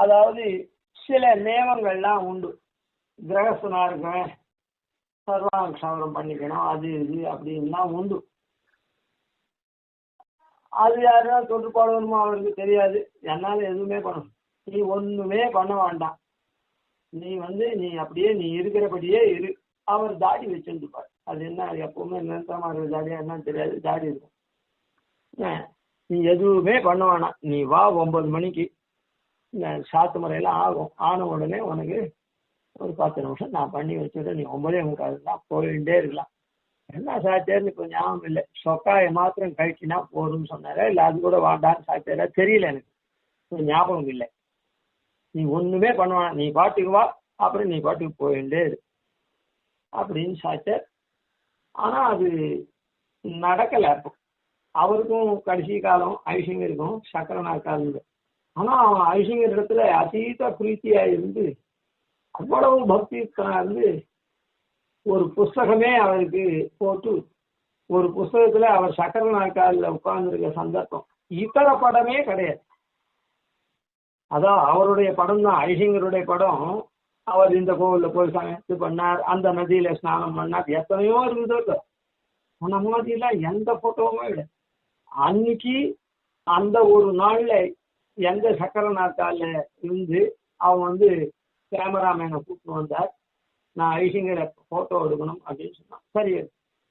அதாவது சில நியமங்கள்லாம் உண்டு, கிரகஸ்தனா இருக்கேன், சர்வானுஷாவரம் பண்ணிக்கணும், அது இது அப்படின்லாம் உண்டு. அது யாருன்னா தொட்டு போடணுமோ அவருக்கு தெரியாது. என்னால எதுவுமே பண்ணணும். நீ ஒண்ணுமே பண்ண வேண்டாம். நீ நீ அப்படியே நீ இருக்கிறபடியே இரு. அவர் தாடி வச்சுருப்பார். அது என்ன எப்பவுமே நிறுத்தமா இருக்கிற தாடியா என்னன்னு தெரியாது, தாடி இருக்கும். நீ எதுவுமே பண்ண வேணாம். நீ வா 9 மணிக்கு. சாத்து முறையெல்லாம் ஆகும். ஆன உடனே உனக்கு ஒரு 10 நிமிஷம் நான் பண்ணி வச்சுட்டு நீ 9:45 போயிட்டே இருக்கலாம். என்ன சாத்தியார்னு இப்போ ஞாபகம் இல்லை. சொக்காயை மாத்திரம் கழிச்சுனா போதும்னு சொன்னாரா இல்லை அது கூட வாண்டான்னு சாத்தியாரா தெரியல, எனக்கு ஞாபகம் இல்லை. நீ ஒண்ணுமே பண்ணுவா, நீ பாட்டுக்கு வா, அப்புறம் நீ பாட்டுக்கு போயிட்டே இரு அப்படின்னு சாச்சார். ஆனா அது நடக்கல. அப்போ அவருக்கும் கடைசி காலம் ஐசிங்கருக்கும் சக்கரநாத் காலம். ஆனா அவன் ஐசிங்கர் இடத்துல அதீத பிரீத்தியா இருந்து அவ்வளவு பக்தித்தனா இருந்து ஒரு புஸ்தகமே அவருக்கு போட்டு, ஒரு புஸ்தகத்துல அவர் சக்கரநாத் காலில் உட்கார்ந்துருக்க சந்தர்ப்பம் இத்தனை படமே கிடையாது. அதான் அவருடைய படம் தான் ஐசிங்கருடைய படம். அவர் இந்த கோவில்ல போய் இது பண்ணார், அந்த நதியில ஸ்நானம் பண்ணார், எத்தனையோ இருக்குதோ. அந்த மாதிரிலாம் எந்த போட்டோவுமே இல்லை. அன்னைக்கு அந்த ஒரு நாள்ல எந்த சக்கரநாத்தால இருந்து அவன் கேமராமேனை கூப்பிட்டு வந்தார். நான் ஐசிங்கரை போட்டோ எடுக்கணும் அப்படின்னு சொன்னான். சரி,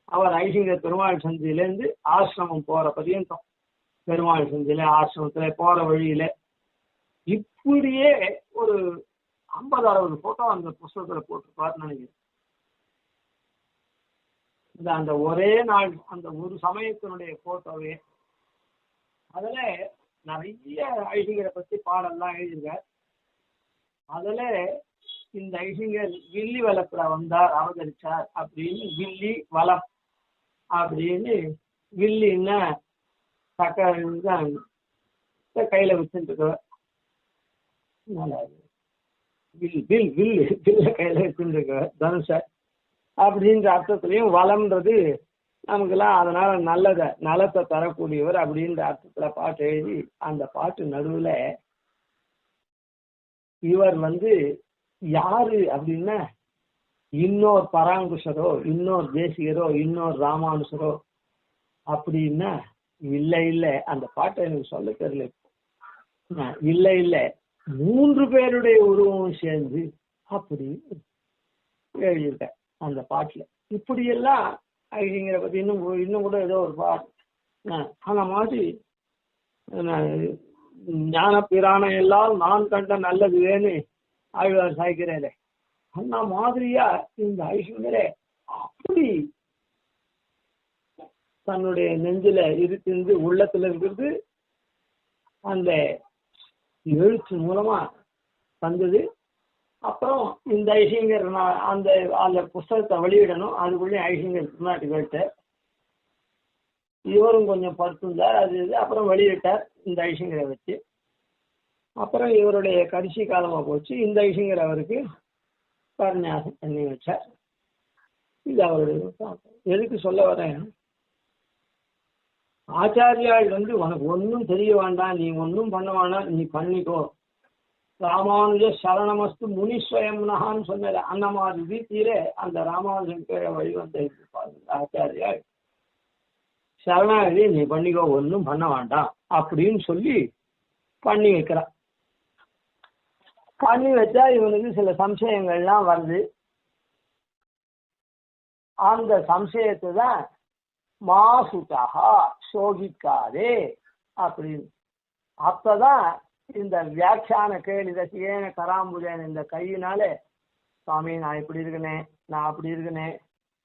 அவர் ஐசிங்கர் பெருமாள் சந்தியிலேருந்து ஆசிரமம் போற பர்யந்தம், பெருமாள் சந்தியில ஆசிரமத்துல போற வழியில இப்படியே ஒரு 50-60 போட்டோ அந்த புஸ்தகத்துல போட்டிருப்பாருன்னு நினைக்கிறேன். அந்த ஒரே நாள் அந்த ஒரு சமயத்தினுடைய போட்டோவே. அதுல நிறைய ஐசிங்கரை பத்தி பாடல்லாம் எழுதியிருக்கார். அதுல இந்த ஐசிங்கர் வில்லி வளத்துல வந்தார், அவதரிச்சார் அப்படின்னு, வில்லி வளம் அப்படின்னு, வில்லின்னா கையில வச்சுட்டு கையில வச்சுருக்க தனுஷ அப்படின்ற அர்த்தத்திலையும் வளம்ன்றது நமக்குலாம் அதனால நலத்தை தரக்கூடியவர் அப்படின்ற அர்த்தத்துல பாட்டு எழுதி, அந்த பாட்டு நடுவுல இவர் யாரு அப்படின்னா இன்னொரு பராங்குஷரோ, இன்னொரு தேசிகரோ, இன்னொரு ராமானுஷரோ அப்படின்னா இல்லை இல்லை, அந்த பாட்டை எனக்கு சொல்ல தெரியல. இல்லை இல்லை, 3 பேருடைய உருவம் சேர்ந்து அப்படி எழுதியிருக்க அந்த பாட்டுல. இப்படியெல்லாம் ஐசிங்கரை பத்தி இன்னும் கூட ஏதோ ஒரு பாட்டு அந்த மாதிரி ஞான பிராண எல்லாம் நான் கண்ட நல்லது வேணு ஆழ்வார் சாய்க்கிறேன். அந்த மாதிரியா இந்த ஐசிங்கரே அப்படி தன்னுடைய நெஞ்சில இருந்து உள்ளத்துல இருக்கிறது அந்த எழுத்து மூலமா வந்தது. அப்புறம் இந்த ஐசிங்கர் அந்த அந்த புஸ்தகத்தை வெளியிடணும், அதுக்குள்ளே ஐசிங்கர் திருநாட்டு கேட்டு இவரும் கொஞ்சம் படுத்திருந்தார். அது அப்புறம் வெளியிட்டார் இந்த ஐசிங்கரை வச்சு. அப்புறம் இவருடைய கடைசி காலமா போச்சு. இந்த ஐசிங்கர் அவருக்கு பரநியாசம் பண்ணி வச்சார். இது அவருடைய. எதுக்கு சொல்ல வரேன், ஆச்சாரியாள் உனக்கு ஒன்றும் தெரிய வேண்டாம், நீ ஒன்றும் பண்ண வேண்டாம், நீ பண்ணிக்கோ, ராமானுஜ சரணமஸ்து முனிஸ்வயம்னஹான்னு சொன்னார். அந்த மாதிரி ரீதியில அந்த ராமானுஜன் கீழே வழிவந்த ஆச்சாரியாள் சரணாகதி நீ பண்ணிக்கோ, ஒன்றும் பண்ண வேண்டாம் அப்படின்னு சொல்லி பண்ணி வைக்கிறான். பண்ணி வச்சா இவனுக்கு சில சம்சயங்கள்லாம் வருது. அந்த சம்சயத்தை தான் மாசுட்டா சோகிக்காதே அப்படின்னு. அப்பதான் இந்த வியாக்கியான கேள்வி ரசிகேன கராம்புஜன் இந்த கையினாலே, சுவாமி நான் இப்படி இருக்கனே, நான் அப்படி இருக்கனே,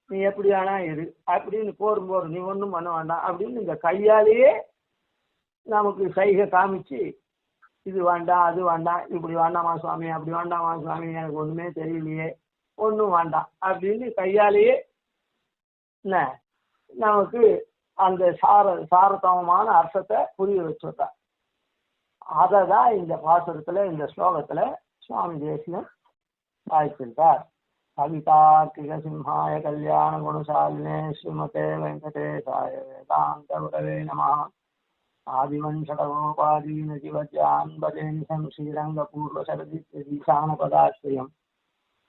நீ எப்படி வேணா இரு அப்படின்னு போரும் நீ ஒன்றும் பண்ண வேண்டாம் அப்படின்னு இந்த கையாலேயே நமக்கு சைகை காமிச்சு, இது வேண்டாம் அது வேண்டாம், இப்படி வேண்டாமா சுவாமி, அப்படி வேண்டாமா சுவாமி, எனக்கு ஒண்ணுமே தெரியலையே, ஒன்றும் வேண்டாம் அப்படின்னு கையாலேயே நமக்கு அந்த சாரதமமான அர்த்தத்தை புரிய வச்சுட்டா. அதை தான் இந்த பாசுரத்துல இந்த ஸ்லோகத்துல சுவாமி தேசிகன் வாய்ப்பிருக்கார். கவிதார்க்கிக சிம்ஹாய கல்யாண குணசாலினே ஸ்ரீமதே வெங்கடேசாய வேதாந்த குரவே நமः. ஆதிவன்ஷடகோபாதீன ஜிவஜான் பஜேனிசம் ஸ்ரீரங்க பூர்வசரதிசானபதாஸ்ரயம்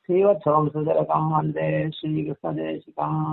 ஸ்ரீவத்சவம் சுதரகம் வந்தே ஸ்ரீகிருஷ்ணதேசிகம்.